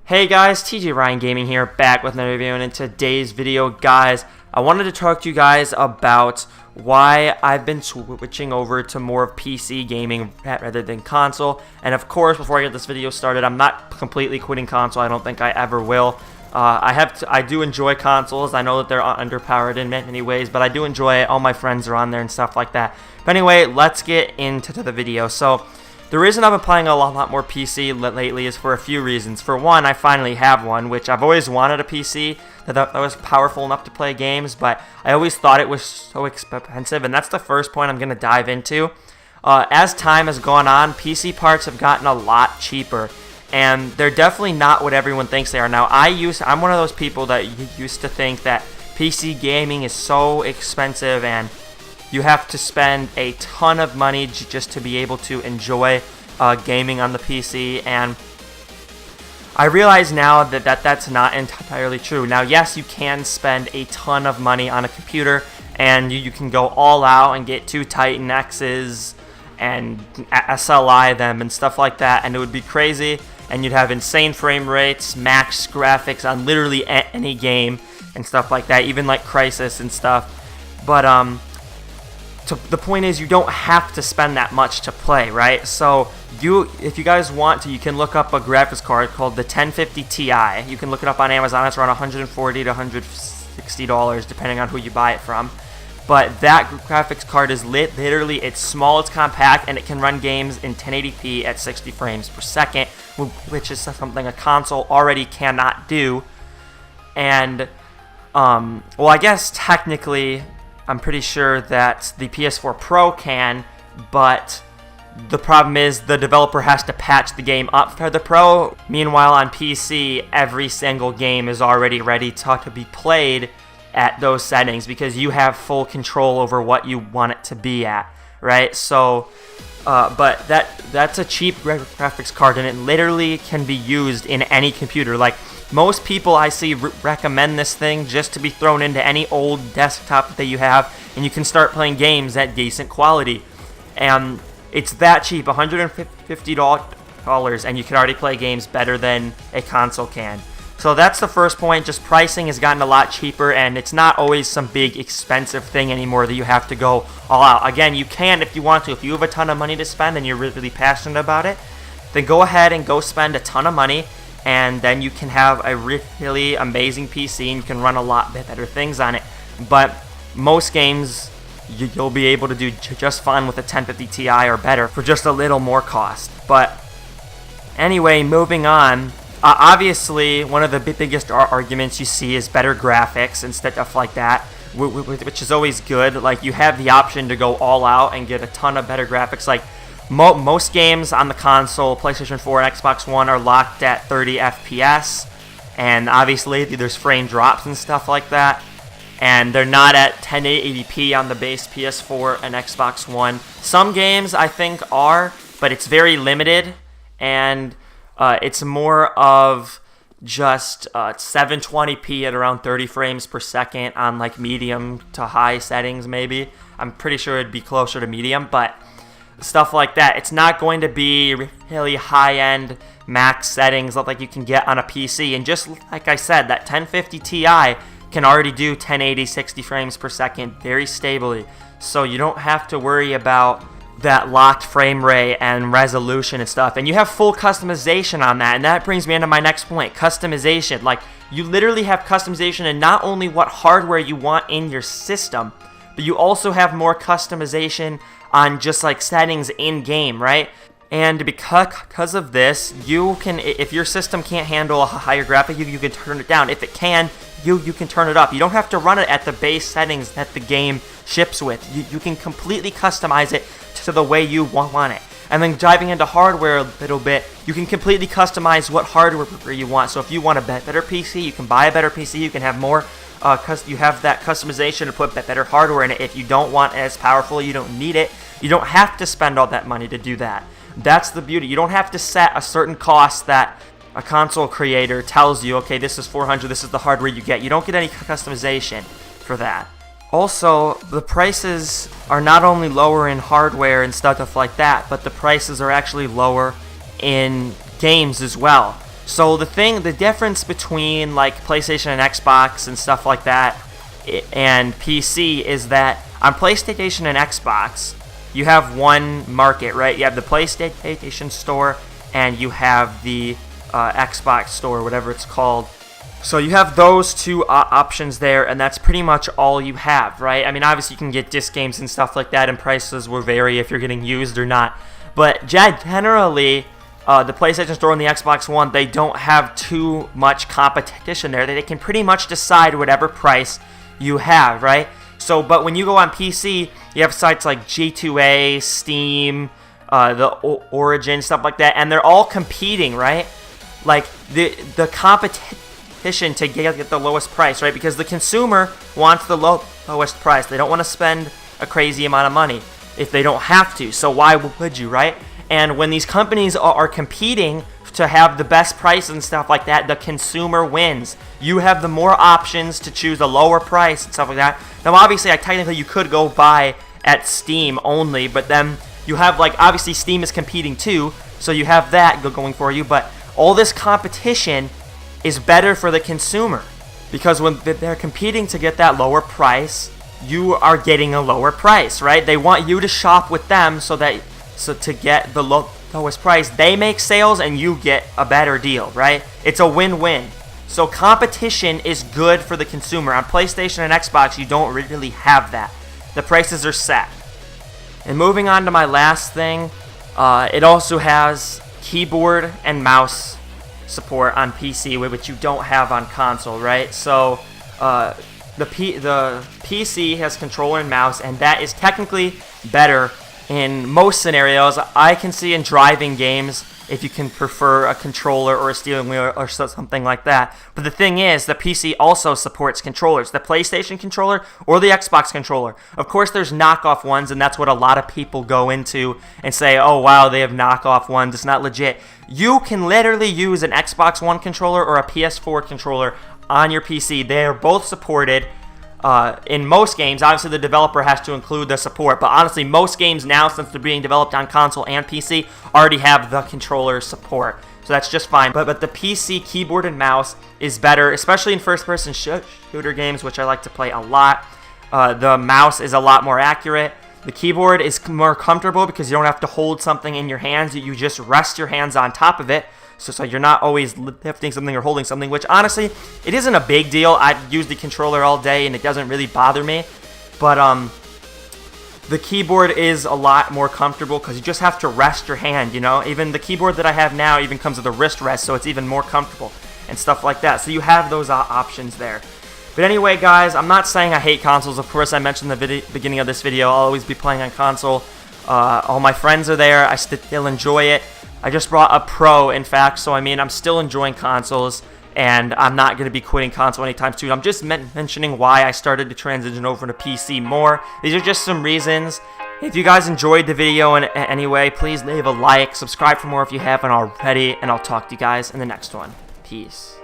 Hey guys, Tjryan Gaming here, back with another video, and in today's video, guys, I wanted to talk to you guys about why I've been switching over to more of PC gaming rather than console. And of course, before I get this video started, I'm not completely quitting console. I don't think I ever will. I do enjoy consoles. I know that they're underpowered in many ways, but I do enjoy it. All my friends are on there and stuff like that. But anyway, let's get into the video. So the reason I've been playing a lot more PC lately is for a few reasons. For one, I finally have one, which I've always wanted a PC that was powerful enough to play games, but I always thought it was so expensive, and that's the first point I'm going to dive into. As time has gone on, PC parts have gotten a lot cheaper, and they're definitely not what everyone thinks they are. Now, I'm one of those people that used to think that PC gaming is so expensive and you have to spend a ton of money just to be able to enjoy gaming on the PC, and I realize now that that's not entirely true. Now, yes, you can spend a ton of money on a computer, and you can go all out and get two Titan X's and SLI them and stuff like that, and it would be crazy, and you'd have insane frame rates, max graphics on literally any game and stuff like that, even like Crysis and stuff. But the point is, you don't have to spend that much to play, right? So if you guys want to, you can look up a graphics card called the 1050 Ti. You can look it up on Amazon. It's around $140 to $160 depending on who you buy it from. But that graphics card is literally, it's small, it's compact, and it can run games in 1080p at 60 frames per second, which is something a console already cannot do. And well, I guess technically I'm pretty sure that the PS4 Pro can, but the problem is the developer has to patch the game up for the Pro. Meanwhile, on PC, every single game is already ready to be played at those settings because you have full control over what you want it to be at, right? So, but that's a cheap graphics card, and it literally can be used in any computer. Like, most people I see recommend this thing just to be thrown into any old desktop that you have, and you can start playing games at decent quality. And it's that cheap, $150, and you can already play games better than a console can. So that's the first point. Just pricing has gotten a lot cheaper, and it's not always some big expensive thing anymore that you have to go all out. Again, you can if you want to. If you have a ton of money to spend and you're really passionate about it, then go ahead and go spend a ton of money, and then you can have a really amazing PC and you can run a lot better things on it. But most games you'll be able to do just fine with a 1050 Ti or better for just a little more cost. But anyway, moving on. Obviously, one of the biggest arguments you see is better graphics and stuff like that, which is always good. Like, you have the option to go all out and get a ton of better graphics. Like, most games on the console, PlayStation 4 and Xbox One, are locked at 30 FPS, and obviously there's frame drops and stuff like that, and they're not at 1080p on the base PS4 and Xbox One. Some games I think are, but it's very limited, and it's more of just 720p at around 30 frames per second on like medium to high settings maybe. I'm pretty sure it'd be closer to medium, but stuff like that. It's not going to be really high-end max settings like you can get on a PC. And just like I said, that 1050 Ti can already do 1080 60 frames per second very stably. So you don't have to worry about that locked frame rate and resolution and stuff. And you have full customization on that. And that brings me into my next point, customization. Like, you literally have customization in not only what hardware you want in your system, but you also have more customization on just like settings in game, right? And because of this, you can, if your system can't handle a higher graphic, you can turn it down. If it can, you can turn it up. You don't have to run it at the base settings that the game ships with. You can completely customize it to the way you want it. And then diving into hardware a little bit, you can completely customize what hardware you want. So if you want a better PC, you can buy a better PC. You can have more you have that customization to put better hardware in it. If you don't want it as powerful, you don't need it, you don't have to spend all that money to do that. That's the beauty. You don't have to set a certain cost that a console creator tells you, okay, this is $400, this is the hardware you get. You don't get any customization for that. Also, the prices are not only lower in hardware and stuff like that, but the prices are actually lower in games as well. So the difference between like PlayStation and Xbox and stuff like that and PC is that on PlayStation and Xbox, you have one market, right? You have the PlayStation Store and you have the Xbox Store, whatever it's called. So you have those two options there, and that's pretty much all you have, right? I mean, obviously you can get disc games and stuff like that, and prices will vary if you're getting used or not. But generally, the PlayStation Store and the Xbox One, they don't have too much competition there. They can pretty much decide whatever price you have, right? So, but when you go on PC, you have sites like G2A, Steam, the Origin, stuff like that, and they're all competing, right? Like the competition to get the lowest price, right? Because the consumer wants the lowest price. They don't want to spend a crazy amount of money if they don't have to. So why would you, right? And when these companies are competing to have the best price and stuff like that, the consumer wins. You have the more options to choose a lower price and stuff like that. Now, obviously, technically you could go buy at Steam only, but then you have, like, obviously Steam is competing too, so you have that going for you. But all this competition is better for the consumer, because when they're competing to get that lower price, you are getting a lower price, right? They want you to shop with them so to get the lowest price, they make sales and you get a better deal, right? It's a win-win. So competition is good for the consumer. On PlayStation and Xbox, you don't really have that. The prices are set. And moving on to my last thing, it also has keyboard and mouse support on PC, which you don't have on console, right? So the PC has controller and mouse, and that is technically better in most scenarios. I can see in driving games if you can prefer a controller or a steering wheel or something like that. But the thing is, the PC also supports controllers, the PlayStation controller or the Xbox controller. Of course, there's knockoff ones, and that's what a lot of people go into and say, oh, wow, they have knockoff ones. It's not legit. You can literally use an Xbox One controller or a PS4 controller on your PC. They are both supported. In most games, obviously the developer has to include the support, but honestly, most games now, since they're being developed on console and PC, already have the controller support. So that's just fine. But the PC keyboard and mouse is better, especially in first-person shooter games, which I like to play a lot. The mouse is a lot more accurate. The keyboard is more comfortable because you don't have to hold something in your hands. You just rest your hands on top of it. So you're not always lifting something or holding something, which honestly, it isn't a big deal. I use the controller all day and it doesn't really bother me. But the keyboard is a lot more comfortable because you just have to rest your hand, you know? Even the keyboard that I have now even comes with a wrist rest, so it's even more comfortable and stuff like that. So you have those options there. But anyway, guys, I'm not saying I hate consoles. Of course, I mentioned in the beginning of this video, I'll always be playing on console. All my friends are there. I still enjoy it. I just brought a Pro, in fact, so I mean, I'm still enjoying consoles, and I'm not going to be quitting console anytime soon. I'm just mentioning why I started to transition over to PC more. These are just some reasons. If you guys enjoyed the video in any way, please leave a like, subscribe for more if you haven't already, and I'll talk to you guys in the next one. Peace.